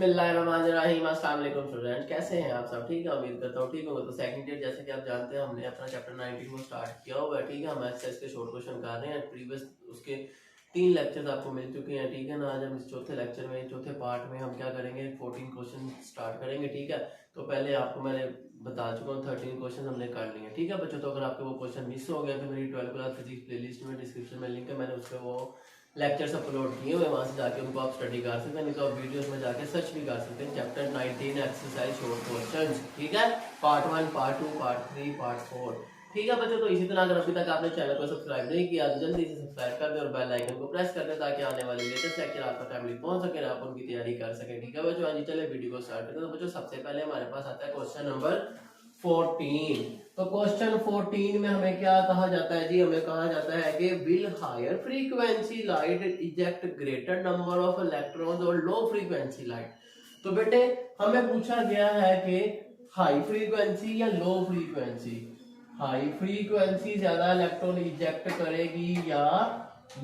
बिस्मिल्लाहिर्रहमानिर्रहीम। अस्सलाम वालेकुम स्टूडेंट, कैसे हैं आप सब? ठीक है, उम्मीद करता हूँ ठीक होगा। तो सेकंड ईयर जैसे कि आप जानते हैं हमने अपना चैप्टर 19 को स्टार्ट किया हुआ है। ठीक है, हम एक्सरसाइज के शॉर्ट क्वेश्चन कर रहे हैं। प्रीवियस उसके 3 लेक्चर्स आपको मिल चुके हैं। ठीक है ना, आज हम इस चौथे लेक्चर में, चौथे पार्ट में हम क्या करेंगे, 14 क्वेश्चन स्टार्ट करेंगे। ठीक है, तो पहले आपको मैंने बता चुका हूँ 13 क्वेश्चन हमने कर लिए। ठीक है बच्चों, तो अगर आपके वो क्वेश्चन मिस हो गया तो मेरी 12th क्लास फिजिक्स प्लेलिस्ट में डिस्क्रिप्शन में लिंक है, मैंने उसमें वो लेक्चर्स अपलोड किए हुए, वहां से जाके उनको आप स्टडी कर सकते हैं। नहीं तो आप वीडियोस में जाके सर्च भी कर सकते हैं, चैप्टर 19 एक्सरसाइज शॉर्ट क्वेश्चंस। ठीक है, पार्ट 1, पार्ट 2, पार्ट 3, पार्ट 4। ठीक है बच्चों, तो इसी तरह अगर अभी तक आपने चैनल को सब्सक्राइब नहीं किया तो जल्दी से सब्सक्राइब कर दें और बेल आइकन को प्रेस कर दें ताकि आने वाले लेटेस्ट लेक्चर आपका टाइमली पहुंच सके, आप उनकी तैयारी कर सकें। ठीक है बच्चों, आज चले वीडियो को स्टार्ट करते हैं। तो बच्चों सबसे पहले हमारे पास आता है क्वेश्चन नंबर 14। तो क्वेश्चन 14 में हमें क्या कहा जाता है जी? हमें कहा जाता है कि will hire frequency light eject greater number of electrons और लो फ्रीक्वेंसी लाइट। तो बेटे हमें पूछा गया है कि हाई फ्रीक्वेंसी या लो फ्रीक्वेंसी। हाई फ्रीक्वेंसी ज्यादा इलेक्ट्रॉन इजेक्ट करेगी या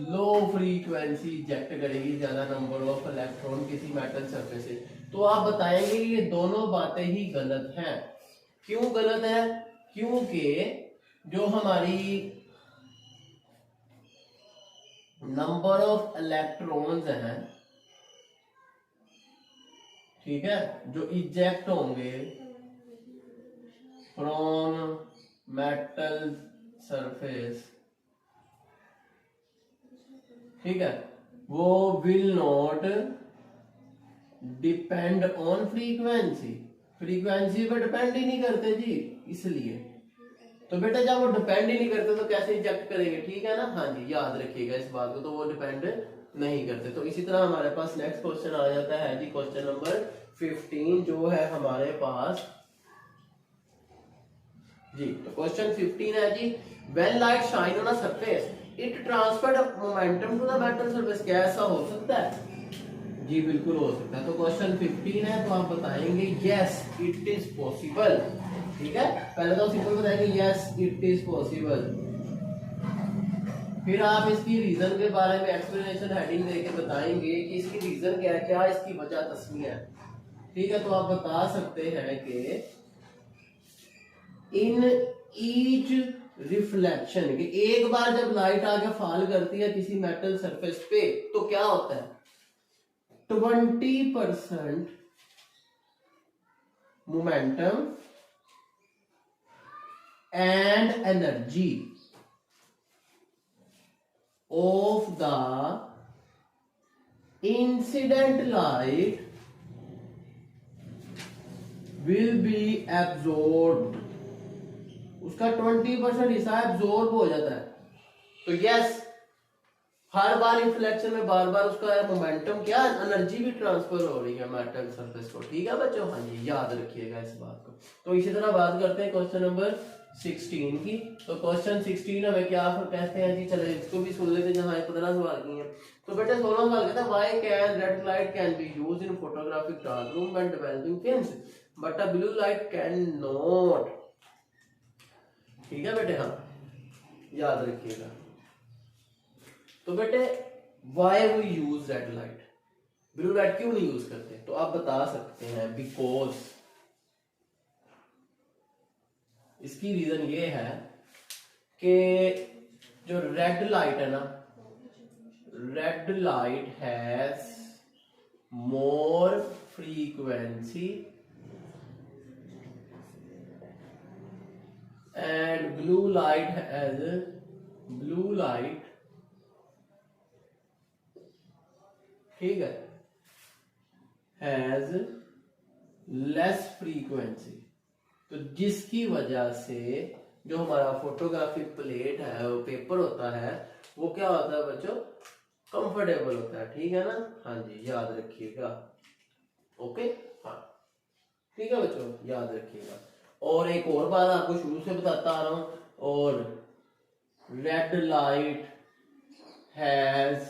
लो फ्रीक्वेंसी इजेक्ट करेगी ज्यादा नंबर ऑफ इलेक्ट्रॉन किसी मेटल सरफेस से? तो आप बताएंगे ये दोनों बातें ही गलत हैं। क्यों गलत है? क्योंकि जो हमारी नंबर ऑफ इलेक्ट्रॉन्स हैं, ठीक है, जो इजेक्ट होंगे फ्रॉम मेटल सरफेस, ठीक है, वो will not depend on frequency. Frequency पे डिपेंड ही नहीं करते जी, इसलिए। तो बेटा जब वो डिपेंड ही नहीं करते तो कैसे इजेक्ट करेंगे? ठीक है ना, हाँ जी, याद रखिएगा इस बात को। तो वो डिपेंड नहीं करते। तो इसी तरह हमारे पास नेक्स्ट क्वेश्चन आ जाता है जी, क्वेश्चन नंबर 15 जो है हमारे पास जी। तो क्वेश्चन 15 है जी, when light shine on a surface it transferred momentum to the metal surface. क्या ऐसा हो सकता है? जी बिल्कुल हो सकता है। तो क्वेश्चन 15 है, तो आप बताएंगे यस इट इज पॉसिबल। ठीक है, पहले तो सिंपल बताएंगे यस इट इज पॉसिबल, फिर आप इसकी रीजन के बारे में एक्सप्लेनेशन हेडिंग देके बताएंगे कि इसकी रीजन क्या है, क्या इसकी वजह तस्मीर है। ठीक है, तो आप बता सकते हैं कि इन ईच रिफ्लेक्शन, कि एक बार जब लाइट आके फॉल करती है किसी मेटल सरफेस पे तो क्या होता है, 20% momentum and energy of the incident light will be absorbed। उसका 20% हिस्सा एब्जॉर्ब हो जाता है। तो यस, हर बार रिफ्लेक्शन में बार बार उसका मोमेंटम क्या, एनर्जी भी ट्रांसफर हो रही है मेटल सरफेस को। ठीक है बच्चों, हाँ जी, याद रखिएगा इस बात को। तो इसी तरह बात करते हैं क्वेश्चन नंबर 16 की। तो क्वेश्चन 16 हमें क्या कहते हैं जी? चले इसको भी सुन लेते, जहां 15 सवाल की है। तो बेटा 16 सवाल कहता है why can red light can be used in photographic dark room when developing films but a blue light can not. ठीक है बेटे, हाँ याद रखिएगा। तो बेटे why we use red light, blue light क्यों नहीं यूज करते? तो आप बता सकते हैं बिकॉज, इसकी रीजन ये है कि जो रेड लाइट है ना, red light has more frequency and blue light ठीक है हैज लेस फ्रीक्वेंसी। तो जिसकी वजह से जो हमारा फोटोग्राफिक प्लेट है, वो पेपर होता है, वो क्या होता है बच्चों, कंफर्टेबल होता है। ठीक है ना, हाँ जी, याद रखिएगा। ओके, हाँ ठीक है बच्चों, याद रखिएगा। और एक और बात आपको शुरू से बताता आ रहा हूं, और red light has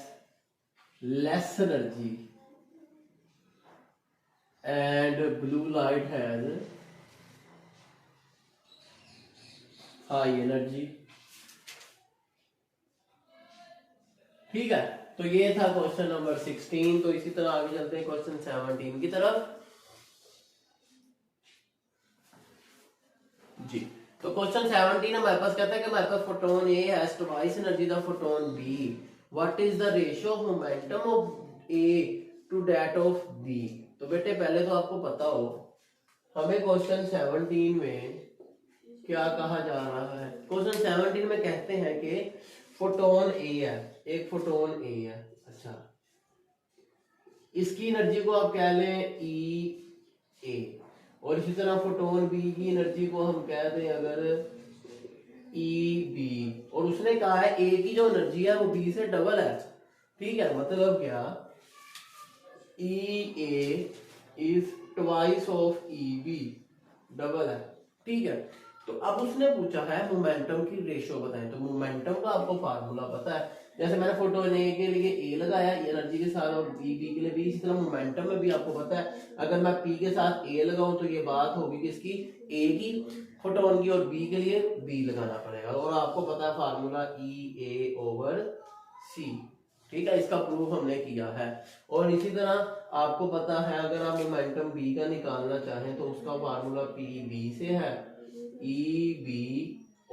less energy and blue light has high energy। ठीक है, तो ये था क्वेश्चन नंबर 16। तो इसी तरह आगे चलते हैं क्वेश्चन 17 की तरफ जी। तो क्वेश्चन 17 हमारे पास कहता है कि हमारे पास photon A has twice energy the photon B, what is the ratio of momentum of A to that of B. तो बेटे पहले तो आपको पता हो हमें क्वेश्चन 17 में क्या कहा जा रहा है। क्वेश्चन 17 में कहते हैं कि फोटोन ए है, एक फोटोन ए है, अच्छा इसकी एनर्जी को आप कह लें ई ए, और इसी तरह फोटोन बी की एनर्जी को हम कह दें अगर ई बी, और उसने कहा है ए की जो एनर्जी है वो बी से डबल है, ठीक है। मतलब क्या, E A is twice of E B, double है, ठीक है। तो अब उसने पूछा है मोमेंटम की रेशियो बताएं। तो मोमेंटम का आपको फार्मूला पता है, जैसे मैंने फोटोन ए के लिए ए लगाया एनर्जी के साथ और बी के लिए बी, इसी तरह मोमेंटम में भी आपको पता है अगर मैं पी के साथ ए लगाऊं तो ये बात होगी किसकी, ए की, फोटोन की, और बी के लिए बी लगाना पड़ेगा। और आपको पता है फार्मूला ई ए ओवर सी, ठीक है, इसका प्रूफ हमने किया है। और इसी तरह आपको पता है अगर आप मोमेंटम बी का निकालना चाहें तो उसका फार्मूला पी बी से है, ई बी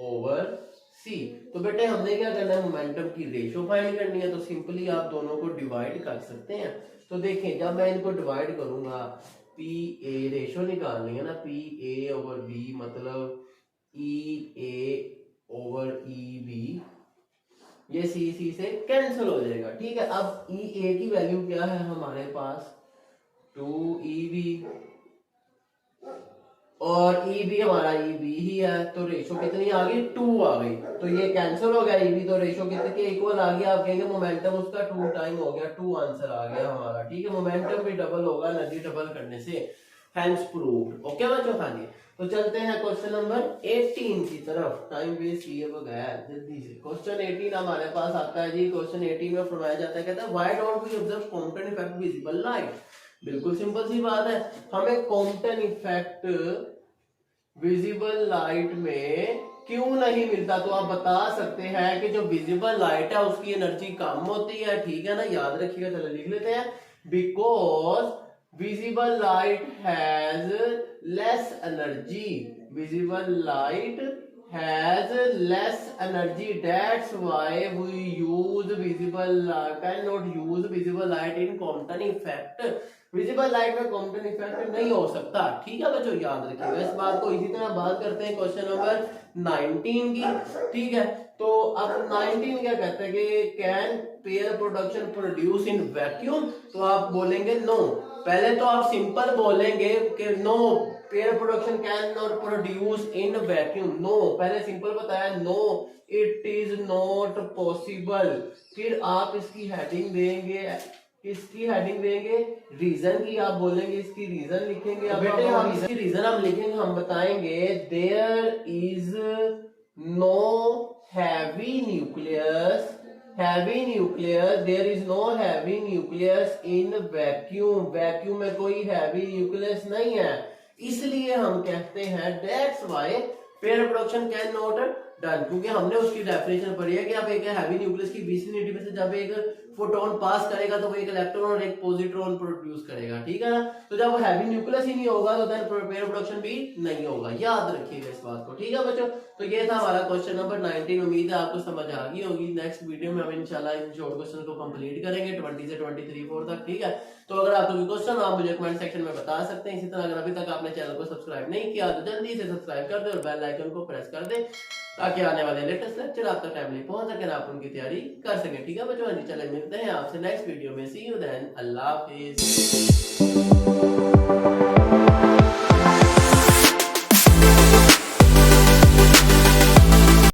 ओवर सी। तो बेटे हमने क्या करना है, मोमेंटम की रेशियो फाइंड करनी है। तो सिंपली आप दोनों को डिवाइड कर सकते हैं। तो देखें जब मैं इनको डिवाइड करूंगा, पी ए रेशियो निकालनी है ना, पी ए ओवर बी मतलब ई ए ओवर ई बी, ये सी से कैंसिल हो जाएगा, ठीक है। अब ई ए की वैल्यू क्या है हमारे पास, 2EB, और ई बी हमारा ई बी ही है, तो रेशो कितनी आ गई, 2 आ गई। तो ये कैंसिल हो गया ई बी, तो रेशो कितने के इक्वल आ गया। आप कहेंगे मोमेंटम उसका 2 टाइम हो गया, 2 आंसर आ गया हमारा, ठीक है। मोमेंटम भी डबल होगा एनर्जी डबल करने से, हैंस प्रूव्ड। ओके बच्चों, हाँ जी। तो चलते हैं क्वेश्चन नंबर 18 की तरफ, टाइम वेस्ट किए बगैर जल्दी से। क्वेश्चन 18 हमारे पास आता है जी। क्वेश्चन 18 में फरमाया जाता है, कहता है why don't we observe Compton effect visible light. बिल्कुल सिंपल सी बात है, हमें कॉम्पटन इफेक्ट विजिबल लाइट में क्यों नहीं मिलता। तो आप बता सकते हैं कि जो विजिबल लाइट है उसकी एनर्जी कम होती है, ठीक है ना, याद रखिएगा। चलो लिख लेते हैं, because visible light has less energy, visible light has less energy, that's why we use visible light, cannot use visible light in Compton effect। Visible light में कॉम्पटन इफेक्ट नहीं हो सकता, ठीक है बच्चों, याद रखिएगा इस बात को। इसी तरह बात करते हैं क्वेश्चन नंबर 19 की, ठीक है। तो अब 19 क्या कहते हैं कि can pair production produce in vacuum. तो आप बोलेंगे नो, पहले तो आप सिंपल बोलेंगे कि no pair production can not produce in vacuum, no, पहले सिंपल बताया no it is not possible. फिर आप इसकी हेडिंग देंगे, इसकी हेडिंग देंगे रीजन की, आप बोलेंगे इसकी रीजन लिखेंगे। अब बेटे हम इसकी रीजन हम लिखेंगे, हम बताएंगे there is no heavy nucleus, heavy nucleus, there is no heavy nucleus in vacuum, vacuum में कोई हैवी न्यूक्लियस नहीं है, इसलिए हम कहते हैं that's why pair production can not done. क्योंकि हमने उसकी डेफिनेशन पढ़ी है कि आप एक हैवी न्यूक्लियस की विसिनिटी में से जब एक फोटोन पास करेगा तो वो एक इलेक्ट्रॉन और एक पॉजिट्रॉन प्रोड्यूस करेगा, ठीक है ना। तो जब हैवी न्यूक्लियस ही नहीं होगा तो देन पेयर प्रोडक्शन भी नहीं होगा, याद रखिएगा इस बात को, ठीक है बच्चों। तो ये था हमारा क्वेश्चन नंबर 19। उम्मीद है आपको समझ आ गई होगी। नेक्स्ट वीडियो में हम इंशाल्लाह इन शॉर्ट क्वेश्चन को कंप्लीट करेंगे 20 से 23 तक, ठीक है। तो अगर आपको कोई क्वेश्चन आप मुझे कमेंट सेक्शन में बता सकते हैं। इसी तरह अगर अभी तक आपने चैनल को सब्सक्राइब नहीं किया तो जल्दी से सब्सक्राइब कर दे और बेल आइकन को प्रेस कर दे ताकि आने वाले लेटेस्ट लेक्चर आप तक टाइमली पहुंच सके, आप उनकी तैयारी कर सके, ठीक है बच्चों। चले मिलते हैं आपसे नेक्स्ट वीडियो में, सी यू देन, अल्लाह हाफिज।